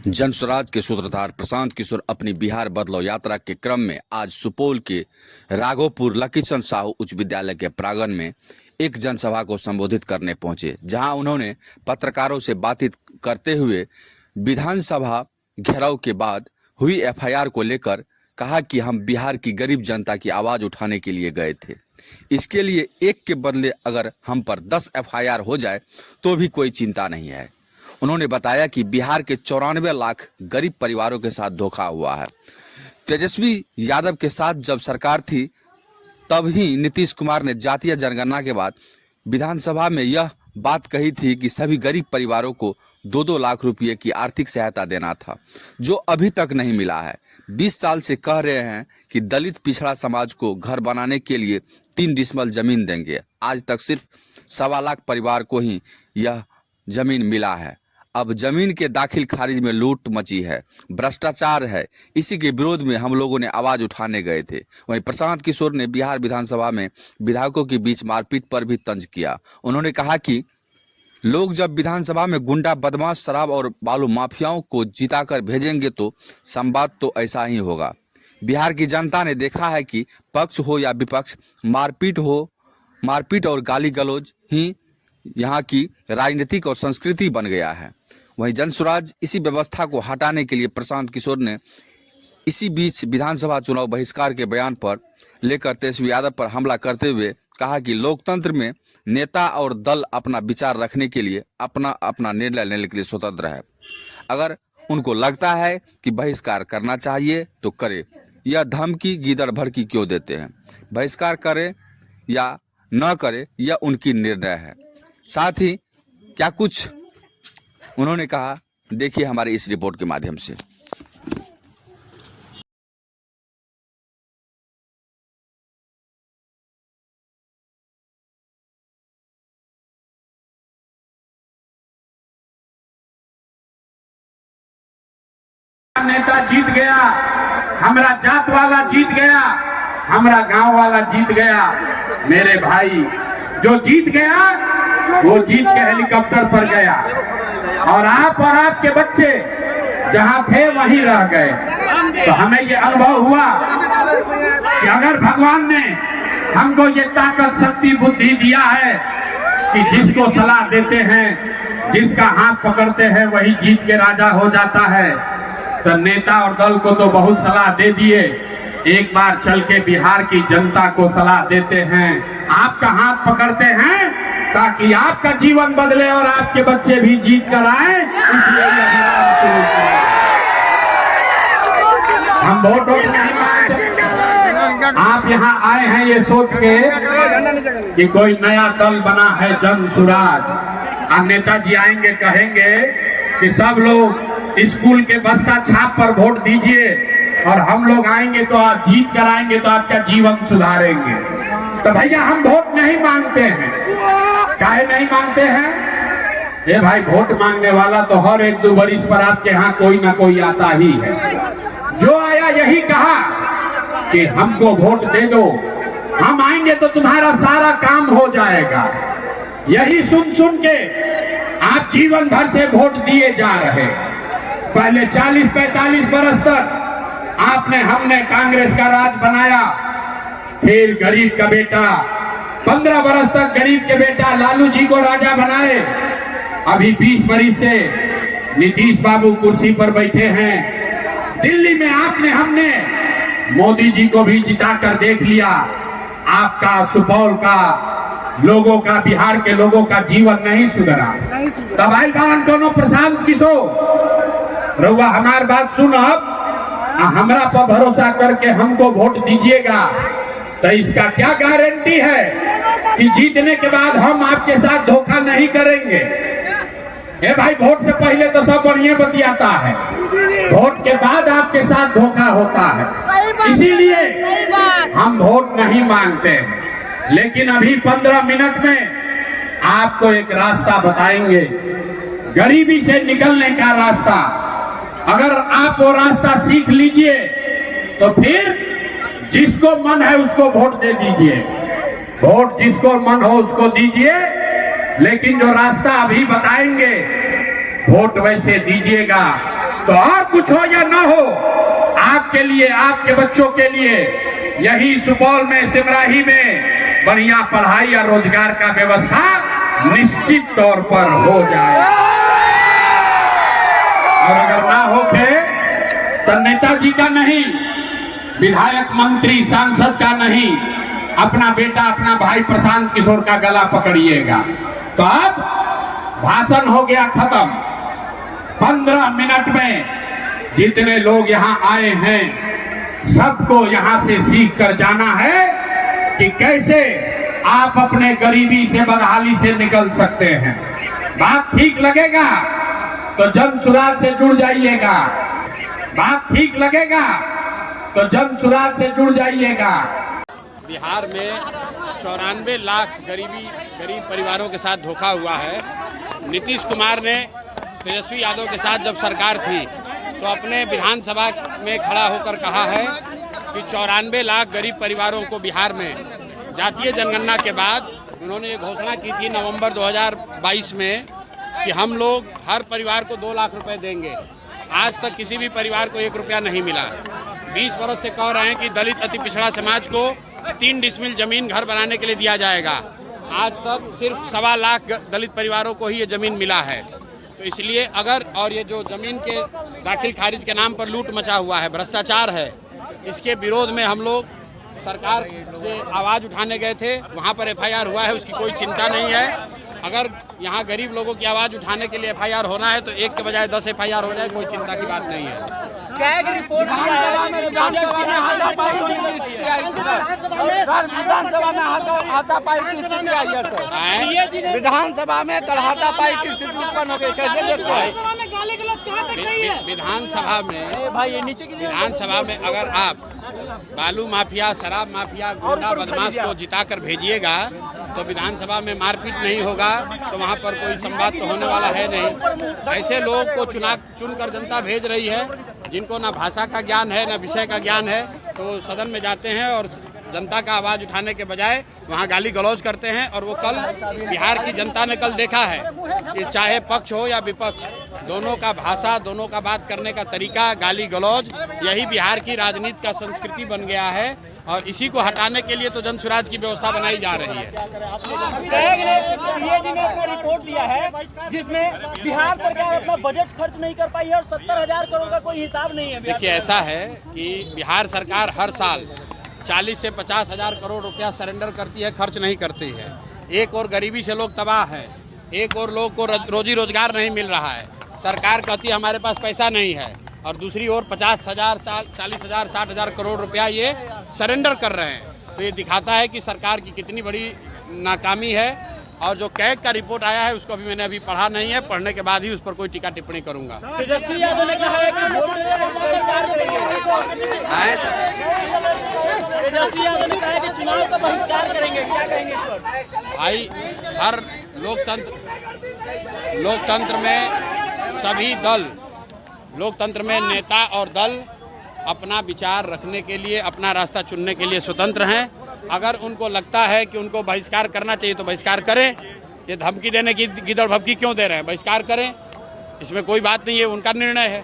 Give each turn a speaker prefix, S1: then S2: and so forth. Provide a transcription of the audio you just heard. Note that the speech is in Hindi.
S1: जनस्वराज के सूत्रधार प्रशांत किशोर अपनी बिहार बदलाव यात्रा के क्रम में आज सुपौल के राघोपुर लकीचंद साहू उच्च विद्यालय के प्रांगण में एक जनसभा को संबोधित करने पहुंचे, जहां उन्होंने पत्रकारों से बातचीत करते हुए विधानसभा घेराव के बाद हुई एफआईआर को लेकर कहा कि हम बिहार की गरीब जनता की आवाज़ उठाने के लिए गए थे। इसके लिए एक के बदले अगर हम पर 10 एफआईआर हो जाए तो भी कोई चिंता नहीं है। उन्होंने बताया कि बिहार के 94 लाख गरीब परिवारों के साथ धोखा हुआ है। तेजस्वी यादव के साथ जब सरकार थी तब ही नीतीश कुमार ने जातीय जनगणना के बाद विधानसभा में यह बात कही थी कि सभी गरीब परिवारों को 2-2 लाख रुपये की आर्थिक सहायता देना था, जो अभी तक नहीं मिला है। 20 साल से कह रहे हैं कि दलित पिछड़ा समाज को घर बनाने के लिए 3 डिसमल जमीन देंगे। आज तक सिर्फ 1.25 लाख परिवार को ही यह जमीन मिला है। अब जमीन के दाखिल खारिज में लूट मची है, भ्रष्टाचार है। इसी के विरोध में हम लोगों ने आवाज़ उठाने गए थे। वहीं प्रशांत किशोर ने बिहार विधानसभा में विधायकों के बीच मारपीट पर भी तंज किया। उन्होंने कहा कि लोग जब विधानसभा में गुंडा, बदमाश, शराब और बालू माफियाओं को जिताकर भेजेंगे तो संवाद तो ऐसा ही होगा। बिहार की जनता ने देखा है कि पक्ष हो या विपक्ष, मारपीट और गाली गलौज ही यहाँ की राजनीतिक और संस्कृति बन गया है। वहीं जनस्वराज इसी व्यवस्था को हटाने के लिए प्रशांत किशोर ने इसी बीच विधानसभा चुनाव बहिष्कार के बयान पर लेकर तेजस्वी यादव पर हमला करते हुए कहा कि लोकतंत्र में नेता और दल अपना विचार रखने के लिए अपना निर्णय लेने के लिए स्वतंत्र है। अगर उनको लगता है कि बहिष्कार करना चाहिए तो करे। यह धमकी गीदड़ भड़की क्यों देते हैं? बहिष्कार करे या न करे यह उनकी निर्णय है। साथ ही क्या कुछ उन्होंने कहा, देखिए हमारे इस रिपोर्ट के माध्यम से।
S2: नेता जीत गया, हमारा जात वाला जीत गया, हमारा गांव वाला जीत गया। मेरे भाई, जो जीत गया वो जीत के हेलीकॉप्टर पर गया और आपके बच्चे जहां थे वहीं रह गए। तो हमें ये अनुभव हुआ कि अगर भगवान ने हमको ये ताकत, शक्ति, बुद्धि दिया है कि जिसको सलाह देते हैं, जिसका हाथ पकड़ते हैं वही जीत के राजा हो जाता है, तो नेता और दल को तो बहुत सलाह दे दिए। एक बार चल के बिहार की जनता को सलाह देते हैं, आपका हाथ पकड़ते हैं ताकि आपका जीवन बदले और आपके बच्चे भी जीत कर आए। इसलिए हम वोट नहीं मांगते। आप यहाँ आए हैं ये सोच के कि कोई नया दल बना है जनसुराज, और नेताजी आएंगे कहेंगे कि सब लोग स्कूल के बस्ता छाप पर वोट दीजिए और हम लोग आएंगे तो आप जीत कर आएंगे तो आपका जीवन सुधारेंगे। तो भैया हम वोट नहीं मांगते हैं। काहे नहीं मांगते हैं? ये भाई, वोट मांगने वाला तो हर 1-2 बरिस पर आपके यहाँ कोई ना कोई आता ही है। जो आया यही कहा कि हमको वोट दे दो, हम आएंगे तो तुम्हारा सारा काम हो जाएगा। यही सुन सुन के आप जीवन भर से वोट दिए जा रहे। पहले 40-45 बरस तक हमने कांग्रेस का राज बनाया, फिर गरीब का बेटा 15 बरस तक गरीब के बेटा लालू जी को राजा बनाए। अभी 20 बरस से नीतीश बाबू कुर्सी पर बैठे हैं। दिल्ली में हमने मोदी जी को भी जिताकर देख लिया। आपका, सुपौल का लोगों का, बिहार के लोगों का जीवन नहीं सुधरा। तब आई बारन दोनों प्रशांत किशोर रहुआ हमारी बात सुनब, हमरा पर भरोसा करके हमको वोट दीजिएगा, तो इसका क्या गारंटी है कि जीतने के बाद हम आपके साथ धोखा नहीं करेंगे? ए भाई, वोट से पहले तो सब बढ़िया बतियाता है, वोट के बाद आपके साथ धोखा होता है। इसीलिए हम वोट नहीं मांगते हैं। लेकिन अभी 15 मिनट में आपको एक रास्ता बताएंगे, गरीबी से निकलने का रास्ता। अगर आप वो रास्ता सीख लीजिए तो फिर जिसको मन है उसको वोट दे दीजिए, वोट जिसको मन हो उसको दीजिए। लेकिन जो रास्ता अभी बताएंगे वोट वैसे दीजिएगा तो और कुछ हो या ना हो, आपके लिए, आपके बच्चों के लिए यही सुपौल में, सिमराही में बढ़िया पढ़ाई और रोजगार का व्यवस्था निश्चित तौर पर हो जाए। और अगर ना हो तो नेताजी का नहीं, विधायक, मंत्री, सांसद का नहीं, अपना बेटा, अपना भाई प्रशांत किशोर का गला पकड़िएगा। तो अब भाषण हो गया खत्म। 15 मिनट में जितने लोग यहाँ आए हैं सबको यहाँ से सीख कर जाना है कि कैसे आप अपने गरीबी से, बदहाली से निकल सकते हैं। बात ठीक लगेगा तो जन सुराज से जुड़ जाइएगा। बात ठीक लगेगा तो जन सुराज से जुड़ जाइएगा।
S3: बिहार में 94 लाख गरीब परिवारों के साथ धोखा हुआ है। नीतीश कुमार ने तेजस्वी यादव के साथ जब सरकार थी तो अपने विधानसभा में खड़ा होकर कहा है कि 94 लाख गरीब परिवारों को बिहार में जातीय जनगणना के बाद उन्होंने ये घोषणा की थी नवंबर 2022 में कि हम लोग हर परिवार को 2 लाख रुपए देंगे। आज तक किसी भी परिवार को 1 रुपया नहीं मिला। 20 वर्ष से कह रहे हैं कि दलित अति पिछड़ा समाज को 3 डिसमिल जमीन घर बनाने के लिए दिया जाएगा। आज तक सिर्फ 1.25 लाख दलित परिवारों को ही ये जमीन मिला है। तो इसलिए अगर, और ये जो जमीन के दाखिल खारिज के नाम पर लूट मचा हुआ है, भ्रष्टाचार है, इसके विरोध में हम लोग सरकार से आवाज उठाने गए थे। वहाँ पर FIR हुआ है, उसकी कोई चिंता नहीं है। अगर यहाँ गरीब लोगों की आवाज उठाने के लिए FIR होना है तो 1 के बजाय 10 FIR हो जाए, कोई चिंता की बात नहीं है।
S4: विधानसभा में हाथापाई की स्थिति आई है सर। विधानसभा में कल हाथापाई की स्थिति उत्पन्न हो गई, कैसे देखते हैं?
S3: विधानसभा में अगर आप बालू माफिया, शराब माफिया, गुंडा बदमाश को जिताकर भेजिएगा तो विधानसभा में मारपीट नहीं होगा, तो वहाँ पर कोई संवाद तो होने वाला है नहीं। ऐसे लोग को चुनकर जनता भेज रही है जिनको ना भाषा का ज्ञान है, ना विषय का ज्ञान है, तो सदन में जाते हैं और जनता का आवाज उठाने के बजाय वहाँ गाली गलौज करते हैं। और वो कल बिहार की जनता ने कल देखा है कि चाहे पक्ष हो या विपक्ष, दोनों का भाषा, दोनों का बात करने का तरीका, गाली गलौज, यही बिहार की राजनीति का संस्कृति बन गया है। और इसी को हटाने के लिए तो जन सुराज की व्यवस्था बनाई जा रही है।
S5: सीएजी ने अपना रिपोर्ट दिया है जिसमें बिहार सरकार अपना बजट खर्च नहीं कर पाई है और 70,000 करोड़ का कोई हिसाब नहीं है।
S3: देखिए, ऐसा है कि बिहार सरकार हर साल 40 से 50,000 करोड़ रुपया सरेंडर करती है, खर्च नहीं करती है। एक और गरीबी से लोग तबाह हैं, एक और लोग को रोजी रोजगार नहीं मिल रहा है। सरकार कहती है हमारे पास पैसा नहीं है, और दूसरी ओर 50,000, 40,000, 60,000 करोड़ रुपया ये सरेंडर कर रहे हैं। तो ये दिखाता है कि सरकार की कितनी बड़ी नाकामी है। और जो कैग का रिपोर्ट आया है उसको मैंने अभी पढ़ा नहीं है, पढ़ने के बाद ही उस पर कोई टीका टिप्पणी करूंगा।
S5: तेजस्वी यादव ने कहा है कि चुनाव का बहिष्कार करेंगे, क्या कहेंगे इस पर?
S3: भाई, हर लोकतंत्र में सभी दल, लोकतंत्र में नेता और दल अपना विचार रखने के लिए, अपना रास्ता चुनने के लिए स्वतंत्र हैं। अगर उनको लगता है कि उनको बहिष्कार करना चाहिए तो बहिष्कार करें। ये धमकी देने की गिदड़ भभकी क्यों दे रहे हैं? बहिष्कार करें, इसमें कोई बात नहीं है, उनका निर्णय है।